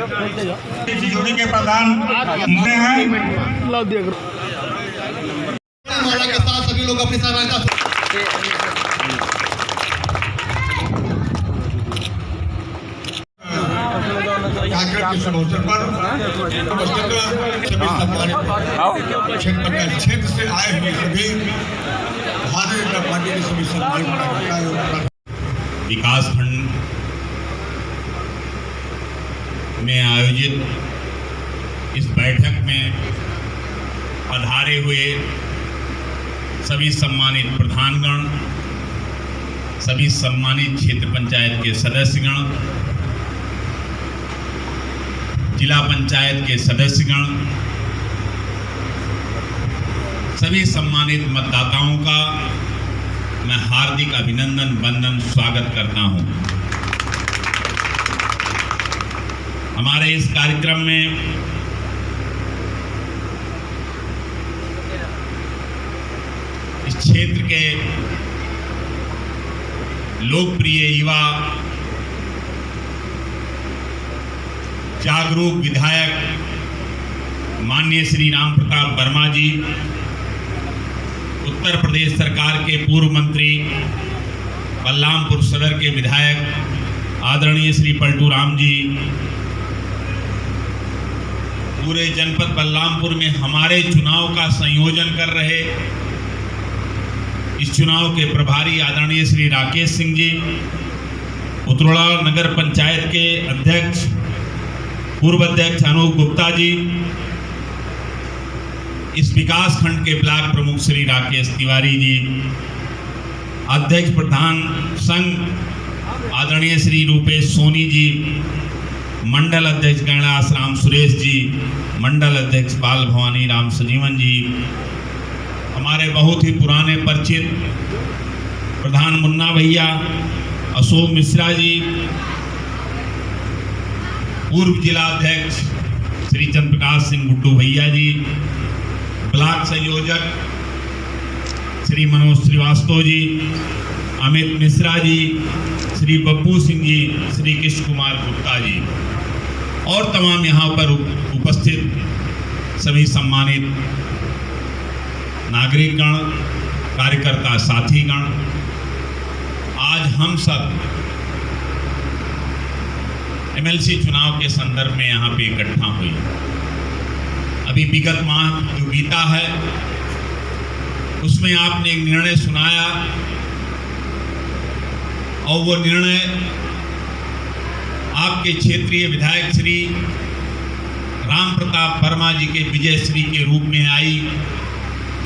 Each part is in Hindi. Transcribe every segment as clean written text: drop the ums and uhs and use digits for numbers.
जोड़ी के प्रधान हैं माला के साथ सभी लोग अपनी सहायता क्षेत्र से आए हुए सभी भारतीय जनता पार्टी के सभी सम्मानित विकास खंड में आयोजित इस बैठक में पधारे हुए सभी सम्मानित प्रधानगण, सभी सम्मानित क्षेत्र पंचायत के सदस्यगण, जिला पंचायत के सदस्यगण, सभी सम्मानित मतदाताओं का मैं हार्दिक अभिनंदन वंदन स्वागत करता हूं। हमारे इस कार्यक्रम में इस क्षेत्र के लोकप्रिय युवा जागरूक विधायक माननीय श्री राम प्रताप वर्मा जी, उत्तर प्रदेश सरकार के पूर्व मंत्री, बलरामपुर सदर के विधायक आदरणीय श्री पलटू राम जी, पूरे जनपद बलरामपुर में हमारे चुनाव का संयोजन कर रहे इस चुनाव के प्रभारी आदरणीय श्री राकेश सिंह जी, उतरोड़ा नगर पंचायत के अध्यक्ष पूर्व अध्यक्ष अनूप गुप्ता जी, इस विकास खंड के ब्लॉक प्रमुख श्री राकेश तिवारी जी, अध्यक्ष प्रधान संघ आदरणीय श्री रूपेश सोनी जी, मंडल अध्यक्ष गणराज राम सुरेश जी, मंडल अध्यक्ष बाल भवानी राम सजीवन जी, हमारे बहुत ही पुराने परिचित प्रधान मुन्ना भैया, अशोक मिश्रा जी, पूर्व जिला अध्यक्ष श्री चंद्रप्रकाश सिंह गुड्डू भैया जी, ब्लॉक संयोजक श्री मनोज श्रीवास्तव जी, अमित मिश्रा जी, श्री बब्बू सिंह जी, श्री कृष्ण कुमार गुप्ता जी और तमाम यहाँ पर उपस्थित सभी सम्मानित नागरिकगण, कार्यकर्ता साथीगण, आज हम सब एमएलसी चुनाव के संदर्भ में यहाँ पे इकट्ठा हुए। अभी विगत माह जो बीता है उसमें आपने एक निर्णय सुनाया और वो निर्णय आपके क्षेत्रीय विधायक श्री राम प्रताप वर्मा जी के विजय श्री के रूप में आई,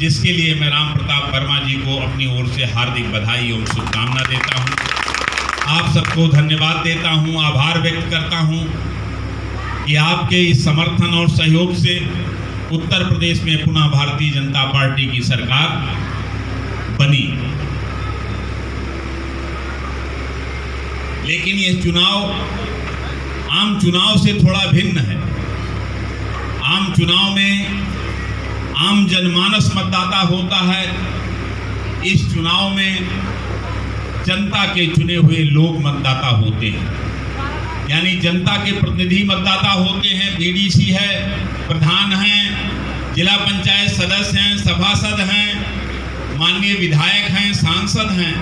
जिसके लिए मैं राम प्रताप वर्मा जी को अपनी ओर से हार्दिक बधाई और शुभकामना देता हूं। आप सबको धन्यवाद देता हूं, आभार व्यक्त करता हूं कि आपके इस समर्थन और सहयोग से उत्तर प्रदेश में पुनः भारतीय जनता पार्टी की सरकार बनी। लेकिन यह चुनाव आम चुनाव से थोड़ा भिन्न है। आम चुनाव में आम जनमानस मतदाता होता है, इस चुनाव में जनता के चुने हुए लोग मतदाता होते हैं, यानी जनता के प्रतिनिधि मतदाता होते हैं। बीडीसी है, प्रधान हैं, जिला पंचायत सदस्य हैं, सभासद हैं, माननीय विधायक हैं, सांसद हैं,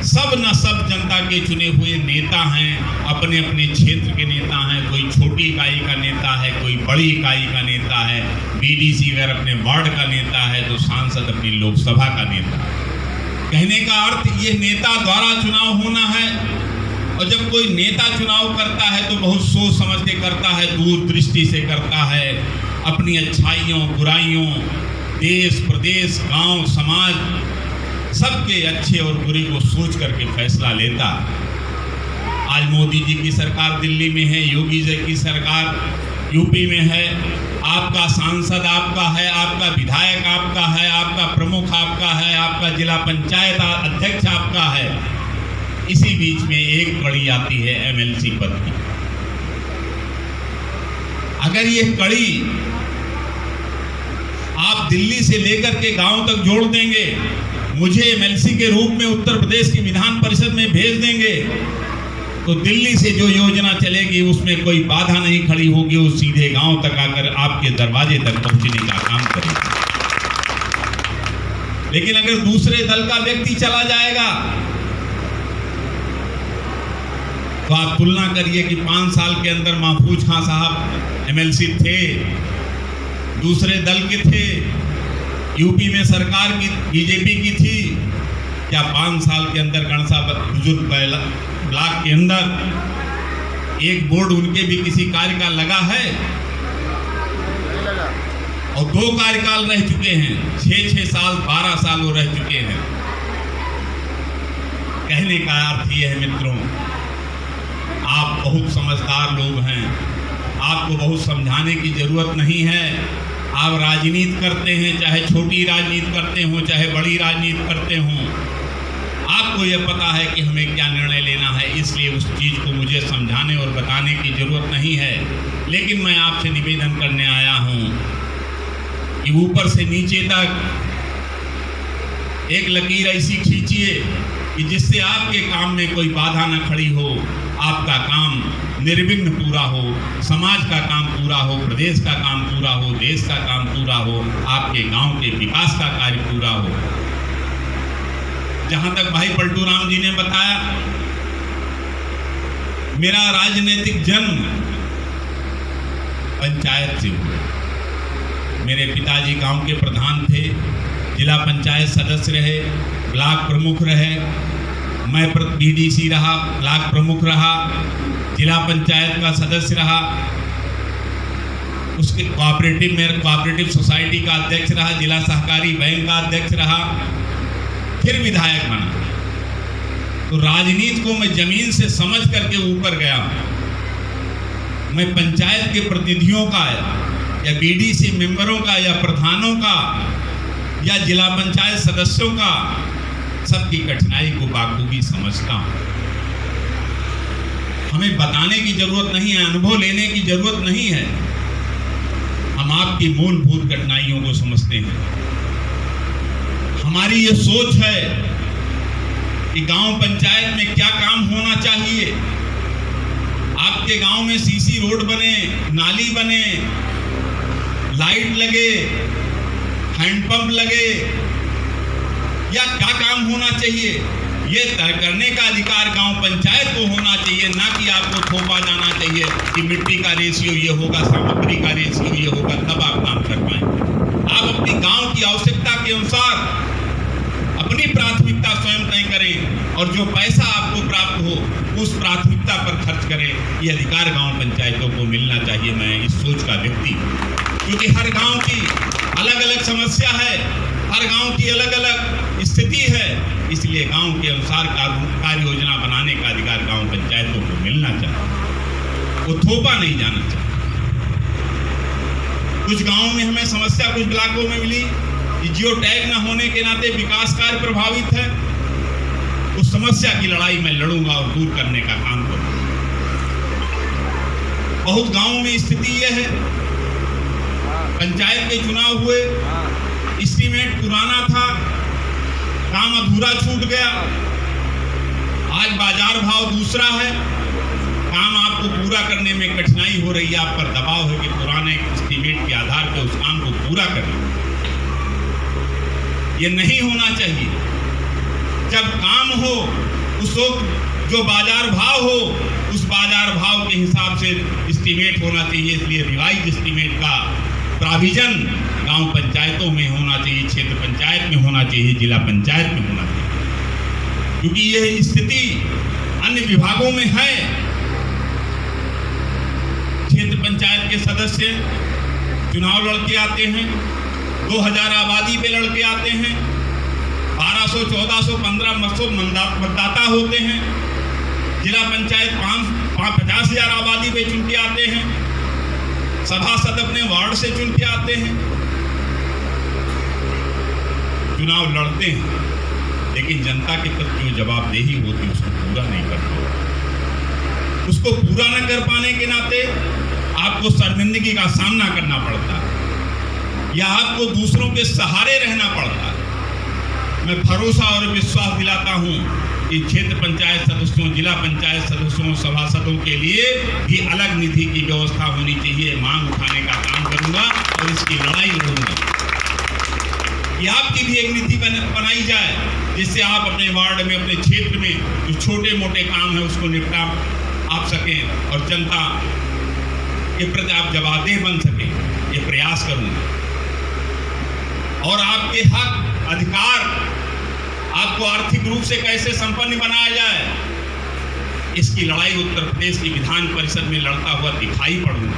सब न सब जनता के चुने हुए नेता हैं, अपने अपने क्षेत्र के नेता हैं। कोई छोटी इकाई का नेता है, कोई बड़ी इकाई का नेता है, बीडीसी अगर अपने वार्ड का नेता है तो सांसद अपनी लोकसभा का नेता है। कहने का अर्थ ये नेता द्वारा चुनाव होना है, और जब कोई नेता चुनाव करता है तो बहुत सोच समझ के करता है, दूरदृष्टि से करता है, अपनी अच्छाइयों बुराइयों, देश प्रदेश गांव समाज सबके अच्छे और बुरे को सोच करके फैसला लेता। आज मोदी जी की सरकार दिल्ली में है, योगी जी की सरकार यूपी में है, आपका सांसद आपका है, आपका विधायक आपका है, आपका प्रमुख आपका है, आपका जिला पंचायत अध्यक्ष आपका है। इसी बीच में एक कड़ी आती है एमएलसी पद की। अगर ये कड़ी आप दिल्ली से लेकर के गांव तक जोड़ देंगे, मुझे एमएलसी के रूप में उत्तर प्रदेश की विधान परिषद में भेज देंगे, तो दिल्ली से जो योजना चलेगी उसमें कोई बाधा नहीं खड़ी होगी, वो सीधे गांव तक आकर आपके दरवाजे तक पहुंचने का काम करेगी। लेकिन अगर दूसरे दल का व्यक्ति चला जाएगा तो आप तुलना करिए कि 5 साल के अंदर महफूज खां साहब एमएलसी थे, दूसरे दल के थे, यूपी में सरकार की बीजेपी की थी, क्या 5 साल के अंदर गणसा बुजुर्ग ब्लॉक के अंदर एक बोर्ड उनके भी किसी कार्य का लगा है? और 2 कार्यकाल रह चुके हैं, 6 साल 12 साल वो रह चुके हैं। कहने का अर्थ यह है मित्रों, आप बहुत समझदार लोग हैं, आपको बहुत समझाने की जरूरत नहीं है। आप राजनीति करते हैं, चाहे छोटी राजनीति करते हो चाहे बड़ी राजनीति करते हो, आपको यह पता है कि हमें क्या निर्णय लेना है, इसलिए उस चीज़ को मुझे समझाने और बताने की जरूरत नहीं है। लेकिन मैं आपसे निवेदन करने आया हूं कि ऊपर से नीचे तक एक लकीर ऐसी खींचिए कि जिससे आपके काम में कोई बाधा न खड़ी हो, आपका काम निर्विघ्न पूरा हो, समाज का काम पूरा हो, प्रदेश का काम पूरा हो, देश का काम पूरा हो, आपके गांव के विकास का कार्य पूरा हो। जहां तक भाई पलटू राम जी ने बताया, मेरा राजनीतिक जन्म पंचायत से हुआ। मेरे पिताजी गांव के प्रधान थे, जिला पंचायत सदस्य रहे, ब्लॉक प्रमुख रहे, मैं बीडीसी रहा, ब्लॉक प्रमुख रहा, जिला पंचायत का सदस्य रहा, उसके कोऑपरेटिव सोसाइटी का अध्यक्ष रहा, जिला सहकारी बैंक का अध्यक्ष रहा, फिर विधायक बना। तो राजनीति को मैं जमीन से समझ करके ऊपर गया। मैं पंचायत के प्रतिनिधियों का या बीडीसी मेंबरों का या प्रधानों का या जिला पंचायत सदस्यों का सबकी कठिनाई को बाखूबी समझता हूं। हमें बताने की जरूरत नहीं है, अनुभव लेने की जरूरत नहीं है, हम आपकी मूलभूत कठिनाइयों को समझते हैं। हमारी ये सोच है कि गांव पंचायत में क्या काम होना चाहिए। आपके गांव में सीसी रोड बने, नाली बने, लाइट लगे, हैंडपंप लगे, या क्या काम होना चाहिए, ये तय करने का अधिकार गांव पंचायत को होना चाहिए, ना कि आपको थोपा जाना चाहिए कि मिट्टी का रेशियो ये होगा, सामग्री का रेशियो ये होगा, तब आप काम कर पाएंगे। आप अपनी गांव की आवश्यकता के अनुसार अपनी प्राथमिकता स्वयं तय करें और जो पैसा आपको प्राप्त हो उस प्राथमिकता पर खर्च करें। ये अधिकार गांव पंचायतों को मिलना चाहिए। मैं इस सोच का व्यक्ति, क्योंकि हर गांव की अलग अलग समस्या है, हर गांव की अलग अलग स्थिति है, इसलिए गांव के अनुसार कार्य योजना बनाने का अधिकार गांव पंचायतों को मिलना चाहिए, वो थोपा नहीं जाना चाहिए। कुछ गांवों में हमें समस्या कुछ ब्लॉकों में मिली कि जियो टैग न होने के नाते विकास कार्य प्रभावित है। उस समस्या की लड़ाई मैं लड़ूंगा और दूर करने का काम करूंगा। बहुत गांवों में स्थिति यह है, पंचायत के चुनाव हुए, एस्टीमेट पुराना था, काम अधूरा छूट गया, आज बाजार भाव दूसरा है, काम आपको पूरा करने में कठिनाई हो रही है, आप पर दबाव है कि पुराने एस्टीमेट के आधार पर उस काम को पूरा करें। ये नहीं होना चाहिए। जब काम हो उस वक्त जो बाजार भाव हो उस बाजार भाव के हिसाब से एस्टीमेट होना चाहिए। इसलिए रिवाइज एस्टीमेट का प्राविजन गांव पंचायतों में होना चाहिए, क्षेत्र पंचायत में होना चाहिए, जिला पंचायत में होना चाहिए, क्योंकि यह स्थिति अन्य विभागों में है। क्षेत्र पंचायत के सदस्य चुनाव लड़के आते हैं, 2000 आबादी पे लड़के आते हैं, 1200, 1400, 1500 मतदाता होते हैं। जिला पंचायत 50,000 आबादी पे चुन के आते हैं, सभासद अपने वार्ड से चुन के आते हैं, चुनाव लड़ते हैं, लेकिन जनता के प्रति जो जवाबदेही होती है उसको पूरा नहीं करते। उसको पूरा न कर पाने के नाते आपको शर्मिंदगी का सामना करना पड़ता है या आपको दूसरों के सहारे रहना पड़ता है। मैं भरोसा और विश्वास दिलाता हूं कि क्षेत्र पंचायत सदस्यों, जिला पंचायत सदस्यों, सभासदों के लिए भी अलग निधि की व्यवस्था होनी चाहिए। मांग उठाने का काम करूंगा और इसकी लड़ाई लड़ूंगा कि आपकी भी एक निधि बनाई जाए, जिससे आप अपने वार्ड में, अपने क्षेत्र में जो छोटे मोटे काम है उसको निपटा आप सकें और जनता के प्रति आप जवाबदेह बन सकें। ये प्रयास करूंगा और आपके हक, अधिकार, आपको आर्थिक रूप से कैसे संपन्न बनाया जाए, इसकी लड़ाई उत्तर प्रदेश की विधान परिषद में लड़ता हुआ दिखाई पड़ूंगा।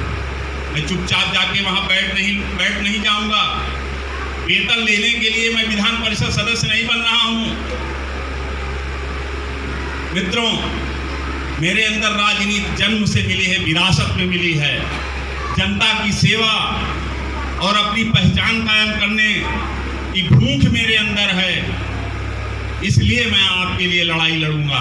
मैं चुपचाप जाके वहां बैठ नहीं जाऊंगा। वेतन लेने के लिए मैं विधान परिषद सदस्य नहीं बन रहा हूं। मित्रों, मेरे अंदर राजनीति जन्म से मिली है, विरासत में मिली है। जनता की सेवा और अपनी पहचान कायम करने की भूख मेरे अंदर है। इसलिए मैं आपके लिए लड़ाई लड़ूंगा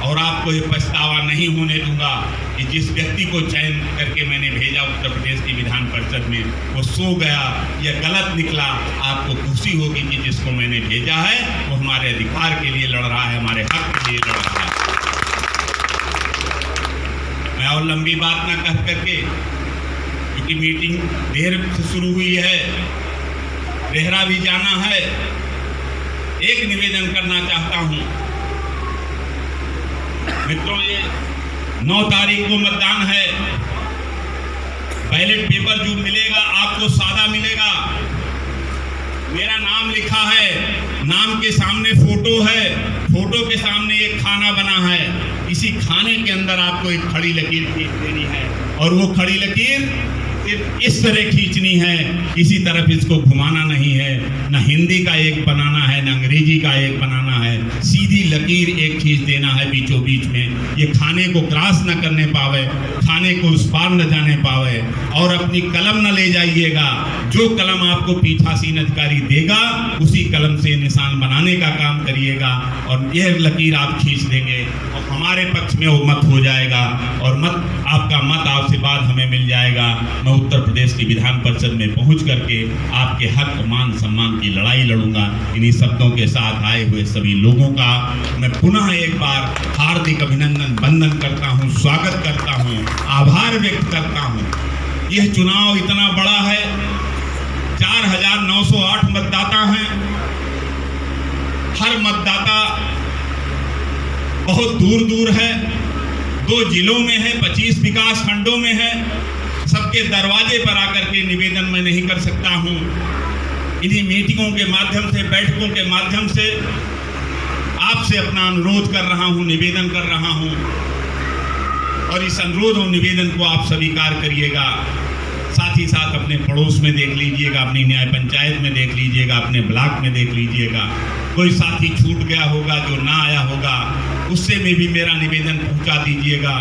और आपको ये पछतावा नहीं होने दूंगा कि जिस व्यक्ति को चयन करके मैंने भेजा उत्तर प्रदेश की विधान परिषद में, वो सो गया या गलत निकला। आपको खुशी होगी कि जिसको मैंने भेजा है वो हमारे अधिकार के लिए लड़ रहा है, हमारे हक के लिए लड़ रहा है। मैं और लंबी बात ना कह करके, क्योंकि मीटिंग देर से शुरू हुई है, रेहरा भी जाना है, एक निवेदन करना चाहता हूं। मित्रों, ये 9 तारीख को मतदान है। बैलेट पेपर जो मिलेगा आपको सादा मिलेगा। मेरा नाम लिखा है, नाम के सामने फोटो है, फोटो के सामने एक खाना बना है। इसी खाने के अंदर आपको एक खड़ी लकीर खींच देनी है और वो खड़ी लकीर सिर्फ इस तरह खींचनी है, किसी तरफ इसको घुमाना नहीं है। न हिंदी का एक बनाना है, न अंग्रेजी का एक बनाना है। सीधी लकीर एक खींच देना है बीचों बीच में। ये खाने को क्रॉस न करने पावे, खाने को उस पार न जाने पावे। और अपनी कलम न ले जाइएगा। जो कलम आपको पीठासीन अधिकारी देगा उसी कलम से निशान बनाने का काम करिएगा और यह लकीर आप खींच देंगे और हमारे पक्ष में वो मत हो जाएगा और आपका मत आशीर्वाद हमें मिल जाएगा। मैं उत्तर प्रदेश की विधान परिषद में पहुंच करके आपके हक, मान, सम्मान की लड़ाई लड़ूंगा। इन्हीं शब्दों के साथ आए हुए सभी लोगों का मैं पुनः एक बार हार्दिक अभिनंदन, वंदन करता हूं, स्वागत करता हूं, आभार व्यक्त करता हूं। यह चुनाव इतना बड़ा है, 4908 मतदाता हैं। हर मतदाता बहुत दूर दूर है, 2 जिलों में है, 25 विकास खंडों में है। सबके दरवाजे पर आकर के निवेदन मैं नहीं कर सकता हूं। इन्हीं मीटिंगों के माध्यम से, बैठकों के माध्यम से आपसे अपना अनुरोध कर रहा हूं, निवेदन कर रहा हूं और इस अनुरोध और निवेदन को आप स्वीकार करिएगा। साथ ही साथ अपने पड़ोस में देख लीजिएगा, अपनी न्याय पंचायत में देख लीजिएगा, अपने ब्लॉक में देख लीजिएगा। कोई साथी छूट गया होगा, जो ना आया होगा, उससे में भी मेरा निवेदन पहुंचा दीजिएगा।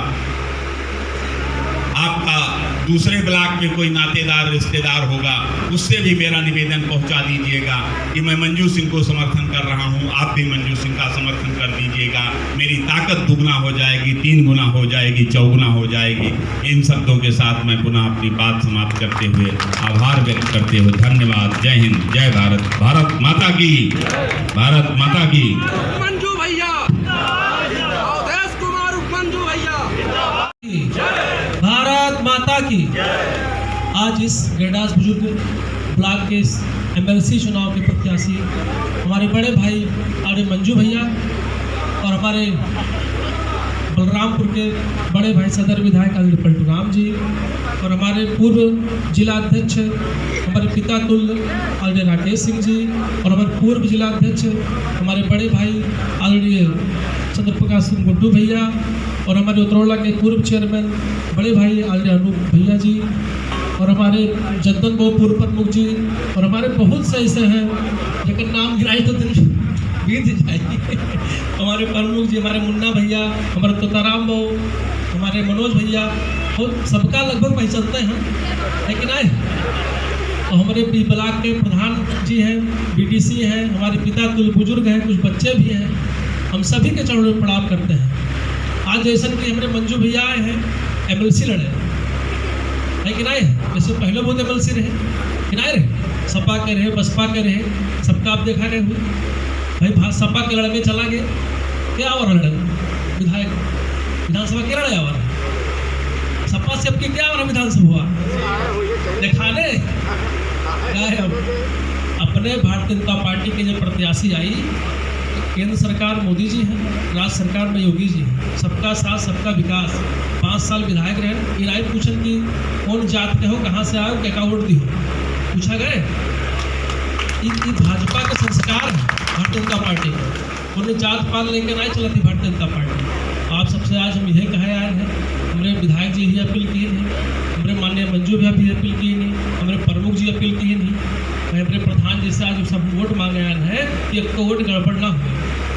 आपका दूसरे ब्लॉक में कोई नातेदार, रिश्तेदार होगा, उससे भी मेरा निवेदन पहुंचा दीजिएगा कि मैं मंजू सिंह को समर्थन कर रहा हूं, आप भी मंजू सिंह का समर्थन कर दीजिएगा। मेरी ताकत दुगना हो जाएगी, 3 गुना हो जाएगी, 4 गुना हो जाएगी। इन शब्दों के साथ मैं पुनः अपनी बात समाप्त करते हुए आभार व्यक्त करते हुए धन्यवाद। जय हिंद, जय भारत, भारत माता की, भारत माता की। मंजू भैया, अवधेश कुमार मंजू भैया, भारत माता की। आज इस गैडास बुजुर्ग ब्लॉक के एमएलसी चुनाव के प्रत्याशी हमारे बड़े भाई आर्य मंजू भैया और हमारे बलरामपुर के बड़े भाई सदर विधायक आर्य पलटू राम जी और हमारे पूर्व जिला अध्यक्ष हमारे पिता तुल्य आर्य राकेश सिंह जी और हमारे पूर्व जिला अध्यक्ष हमारे बड़े भाई आदरणीय चंद्र प्रकाश सिंह गुड्डू भैया और हमारे उतरौला के पूर्व चेयरमैन बड़े भाई आदरणीय अनूप भैया जी और हमारे जगदन बहु पूर्व प्रमुख जी और हमारे बहुत से ऐसे हैं लेकिन नाम गिराई तो दिन बीत जाएगी। हमारे प्रमुख जी, हमारे मुन्ना भैया, हमारे तोताराम बहु, हमारे मनोज भैया, और सबका लगभग पहचानते हैं लेकिन आए तो हमारे ब्लॉक के प्रधान जी हैं, बीडीसी हैं, हमारे पिता तुल्य बुजुर्ग हैं, कुछ बच्चे भी हैं। हम सभी के चरणों में प्रणाम करते हैं। आज जैसा कि हमारे मंजू भैया आए हैं, एमएलसी लड़े लेकिन आए जैसे पहले बहुत एमएलसी रहे, किनारे रहे, सपा के रहे, बसपा के रहे, सबका आप देखा रहे हुए भाई। सपा के लड़के चला गए, क्या हो रहा है विधायक विधानसभा के लड़ाई हो रहा, सपा से अब की क्या हो रहा विधानसभा दिखाने गए। अब अपने भारतीय जनता पार्टी के जो प्रत्याशी आई, केंद्र सरकार मोदी जी हैं, राज्य सरकार में योगी जी हैं, सबका साथ सबका विकास, 5 साल विधायक रहे। इनाई पूछन कि कौन जात के हो, कहाँ से आए, क्या वोट दी हो, पूछा गए। ये भाजपा के संस्कार है भारतीय जनता पार्टी के, उन्हें जात पात लेकर नहीं चलाती भारतीय जनता पार्टी। आप सबसे आज हम यही कहे आए हैं, हमारे विधायक जी ही अपील किए हैं, हमारे माननीय मंजू भी अपील किए नहीं, हमारे प्रमुख जी अपील किए नहीं, हमारे प्रधान जी से आज सब वोट मांगे आए हैं कि आपको वोट गड़बड़ ना हो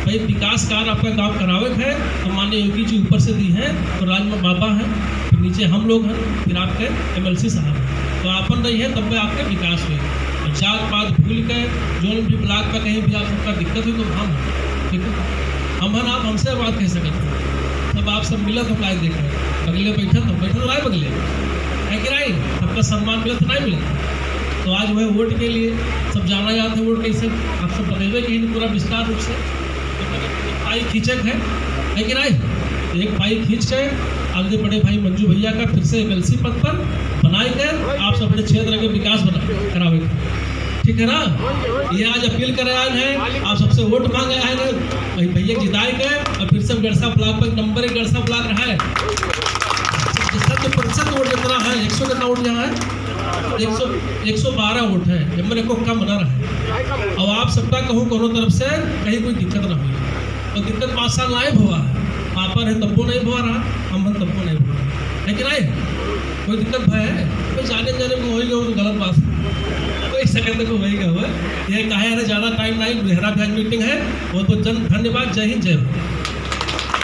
भाई। विकास कार्य आपका काम करावे है तो माननीय योगी जी ऊपर से दी हैं, तो राज्य में बाबा हैं, फिर नीचे हम लोग हैं, फिर आपके MLC साहब हैं, तो आपन रही है तब आपके विकास हुए। जात पात भूल के जो भी ब्लॉक पर कहीं भी आप सबका दिक्कत हुई तो हम हैं, ठीक है, हम हैं, आप हमसे बात कह सकते हैं। तब आप सब मिलत हम लाए देख रहे, बगले बैठे तो बैठे तो लाए बगले है कि नहीं, सबका सम्मान मिले तो नहीं मिले। तो आज वह वोट के लिए सब जाना जाते हैं, वोट कैसे आप सब बतेबे कि पूरा विस्तार रूप से पाई खींचक है कि नहीं, एक पाई खींच के आगे बड़े भाई मंजू भैया का फिर से MLC पद पर बनाए गए, आप सब अपने क्षेत्र के विकास करावे, ठीक है ना। ये आज अपील करे आए हैं, आप सबसे वोट मांगे आए हैं, भैया जिताए गए और फिर से गड़सा ब्लॉक पर नंबर 1 गड़सा ब्लॉक रहा है, 100% वोट जितना है, 100 कितना वोट यहाँ है, 112 वोट है, नंबर 1 को कम बना रहा है। अब आप सबका कहूँ कोनो तरफ से कहीं कोई दिक्कत ना हुई, तो दिक्कत 5 साल लाइव हुआ है, पापा है तब्बो नहीं हुआ रहा, हम तब्बो नहीं हुआ, लेकिन आए कोई दिक्कत भय है, कोई जाने को हो ही गया, तो गलत बात है, कोई सेकंड को हो ही गया हुआ। यह कहा है ज़्यादा टाइम नहीं, गहरा मीटिंग है, बहुत बहुत धन्यवाद, जय हिंद जय भारत।